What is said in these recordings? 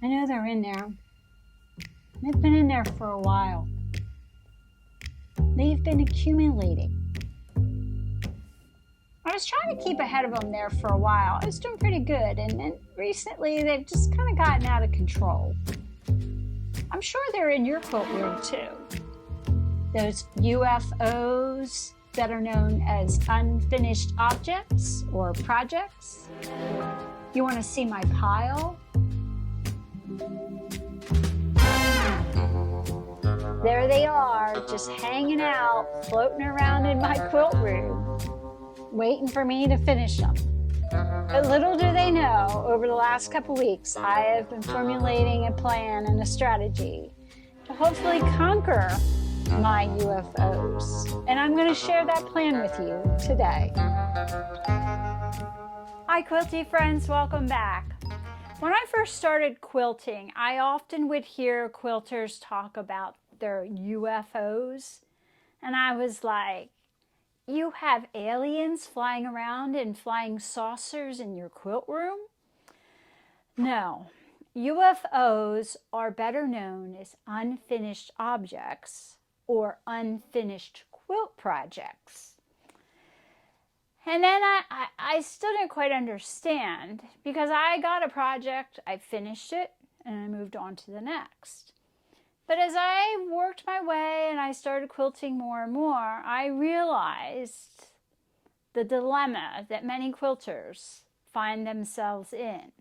I know they're in there. They've been in there for a while. They've been accumulating. I was trying to keep ahead of them there for a while. I was doing pretty good, and then recently they've just kind of gotten out of control. I'm sure they're in your quilt room too. Those UFOs that are known as unfinished objects or projects. You want to see my pile? There they are, just hanging out, floating around in my quilt room, waiting for me to finish them. But little do they know, over the last couple weeks, I have been formulating a plan and a strategy to hopefully conquer my UFOs. And I'm going to share that plan with you today. Hi, quilty friends, welcome back. When I first started quilting, I often would hear quilters talk about their UFOs. And I was like, you have aliens flying around in flying saucers in your quilt room? No, UFOs are better known as unfinished objects or unfinished quilt projects. And then I still didn't quite understand because I got a project, I finished it, and I moved on to the next. But as I worked my way and I started quilting more and more, I realized the dilemma that many quilters find themselves in.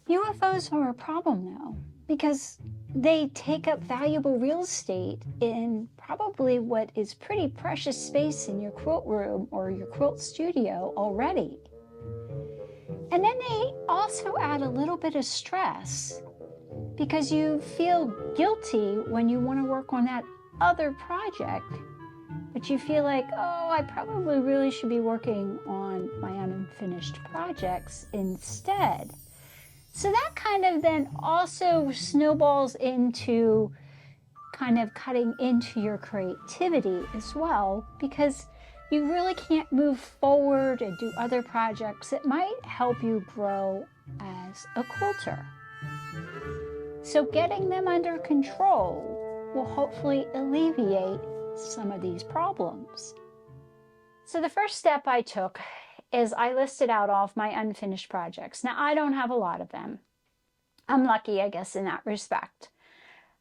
UFOs are a problem though, because they take up valuable real estate in probably what is pretty precious space in your quilt room or your quilt studio already. And then they also add a little bit of stress because you feel guilty when you want to work on that other project, but you feel like, oh, I probably really should be working on my unfinished projects instead. So that kind of then also snowballs into kind of cutting into your creativity as well, because you really can't move forward and do other projects that might help you grow as a quilter. So getting them under control will hopefully alleviate some of these problems. So the first step I took is I listed out all of my unfinished projects. Now, I don't have a lot of them. I'm lucky, I guess, in that respect.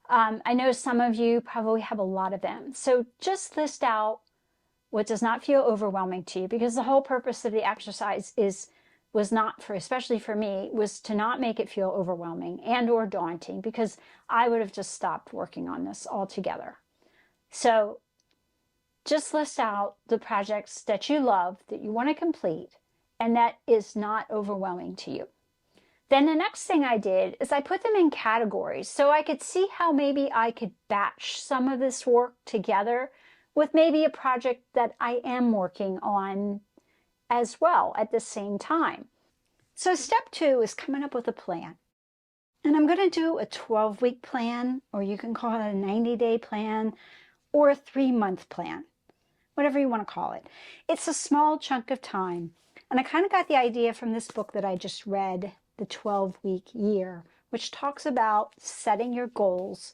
I know some of you probably have a lot of them. So just list out what does not feel overwhelming to you, because the whole purpose of the exercise was not for, especially for me, was to not make it feel overwhelming and or daunting, because I would have just stopped working on this altogether. So just list out the projects that you love, that you want to complete, and that is not overwhelming to you. Then the next thing I did is I put them in categories so I could see how maybe I could batch some of this work together with maybe a project that I am working on as well at the same time. So step 2 is coming up with a plan. And I'm going to do a 12-week plan, or you can call it a 90-day plan, or a 3-month plan, whatever you want to call it. It's a small chunk of time. And I kind of got the idea from this book that I just read, The 12-Week Year, which talks about setting your goals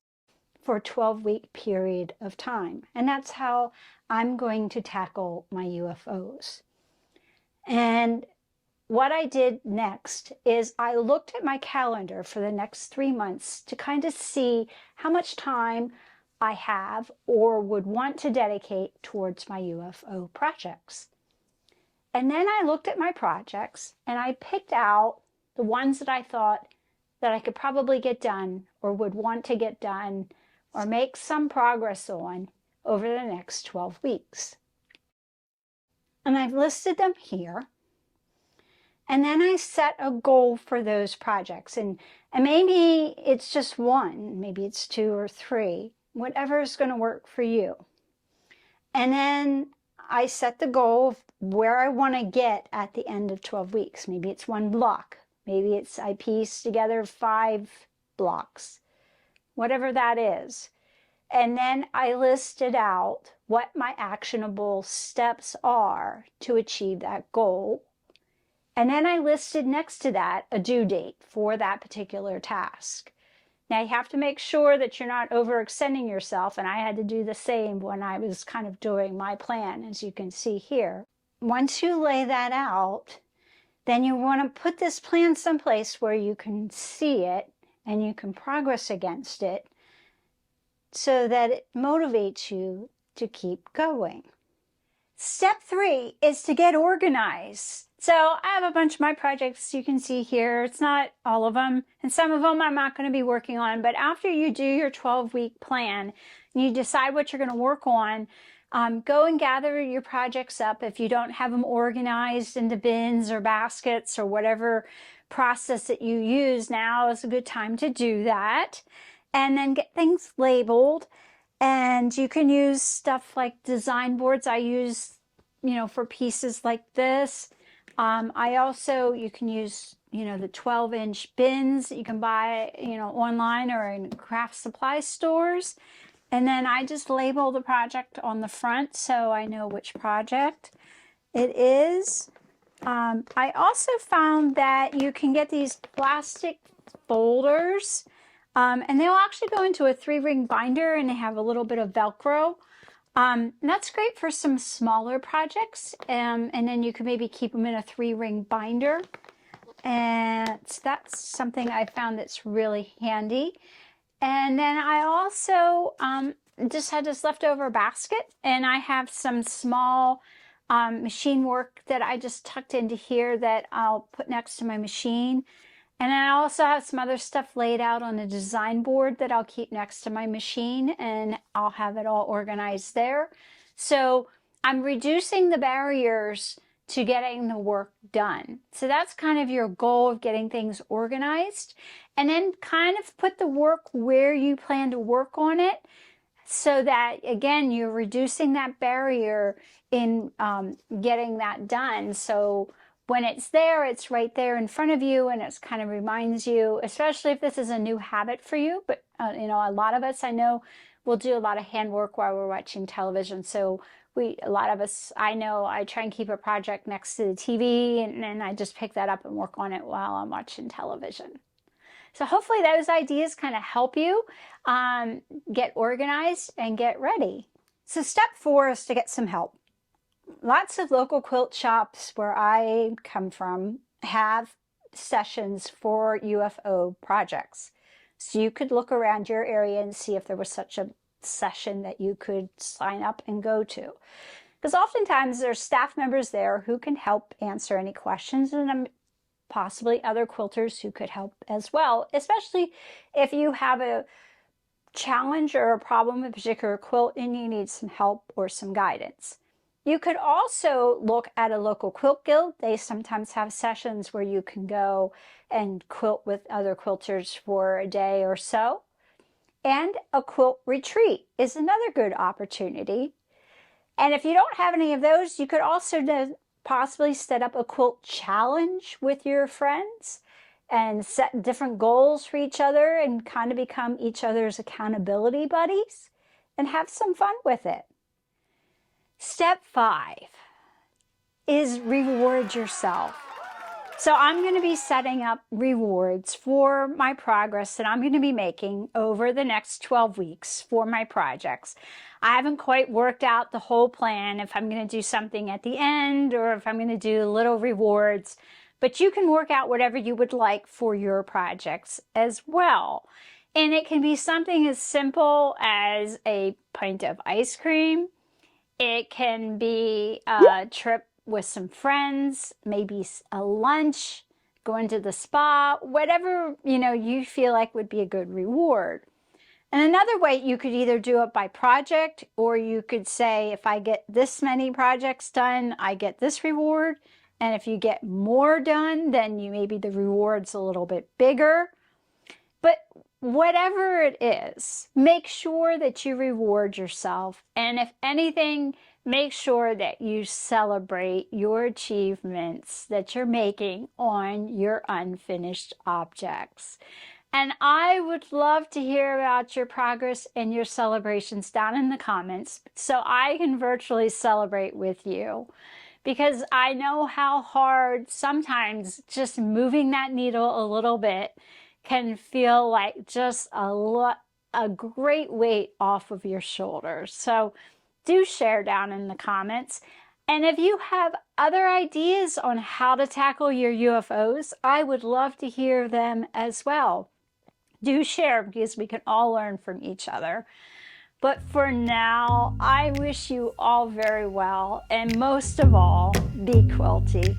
for a 12-week period of time. And that's how I'm going to tackle my UFOs. And what I did next is I looked at my calendar for the next 3 months to kind of see how much time I have or would want to dedicate towards my UFO projects. And then I looked at my projects and I picked out the ones that I thought that I could probably get done or would want to get done or make some progress on over the next 12 weeks. And I've listed them here. And then I set a goal for those projects. And maybe it's just one, maybe it's 2 or 3, whatever is going to work for you. And then I set the goal of where I want to get at the end of 12 weeks. Maybe it's 1 block. Maybe it's I piece together 5 blocks, whatever that is. And then I listed out what my actionable steps are to achieve that goal. And then I listed next to that a due date for that particular task. Now you have to make sure that you're not overextending yourself, and I had to do the same when I was kind of doing my plan, as you can see here. Once you lay that out, then you want to put this plan someplace where you can see it and you can progress against it so that it motivates you to keep going. Step 3 is to get organized. So I have a bunch of my projects you can see here. It's not all of them, and some of them I'm not going to be working on, but after you do your 12-week plan and you decide what you're going to work on, go and gather your projects up. If you don't have them organized into bins or baskets or whatever process that you use, now is a good time to do that. And then get things labeled. And you can use stuff like design boards. I use, for pieces like this. You can use, the 12-inch bins that you can buy, online or in craft supply stores. And then I just label the project on the front so I know which project it is. I also found that you can get these plastic folders, and they'll actually go into a 3-ring binder, and they have a little bit of Velcro. And that's great for some smaller projects, and then you can maybe keep them in a 3-ring binder. And that's something I found that's really handy. And then I also just had this leftover basket, and I have some small machine work that I just tucked into here that I'll put next to my machine. And then I also have some other stuff laid out on a design board that I'll keep next to my machine, and I'll have it all organized there. So I'm reducing the barriers to getting the work done. So that's kind of your goal of getting things organized. And then kind of put the work where you plan to work on it so that, again, you're reducing that barrier in getting that done. So when it's there, it's right there in front of you, and it kind of reminds you, especially if this is a new habit for you. But, a lot of us, I know, will do a lot of handwork while we're watching television. So a lot of us, I know, I try and keep a project next to the TV, and then I just pick that up and work on it while I'm watching television. So hopefully those ideas kind of help you get organized and get ready. So step 4 is to get some help. Lots of local quilt shops where I come from have sessions for UFO projects. So you could look around your area and see if there was such a session that you could sign up and go to. Because oftentimes there's staff members there who can help answer any questions, and possibly other quilters who could help as well, especially if you have a challenge or a problem with a particular quilt and you need some help or some guidance. You could also look at a local quilt guild. They sometimes have sessions where you can go and quilt with other quilters for a day or so. And a quilt retreat is another good opportunity. And if you don't have any of those, you could also possibly set up a quilt challenge with your friends and set different goals for each other and kind of become each other's accountability buddies and have some fun with it. Step 5 is reward yourself. So I'm going to be setting up rewards for my progress that I'm going to be making over the next 12 weeks for my projects. I haven't quite worked out the whole plan, if I'm going to do something at the end or if I'm going to do little rewards, but you can work out whatever you would like for your projects as well. And it can be something as simple as a pint of ice cream. It can be a trip with some friends, maybe a lunch, going to the spa, whatever, you feel like would be a good reward. And another way, you could either do it by project, or you could say, if I get this many projects done, I get this reward. And if you get more done, then maybe the reward's a little bit bigger. But whatever it is, make sure that you reward yourself. And if anything, make sure that you celebrate your achievements that you're making on your unfinished objects. And I would love to hear about your progress and your celebrations down in the comments so I can virtually celebrate with you. because I know how hard sometimes just moving that needle a little bit can feel like just a great weight off of your shoulders. So do share down in the comments. And if you have other ideas on how to tackle your UFOs, I would love to hear them as well. Do share, because we can all learn from each other. But for now, I wish you all very well, and most of all, be quilty.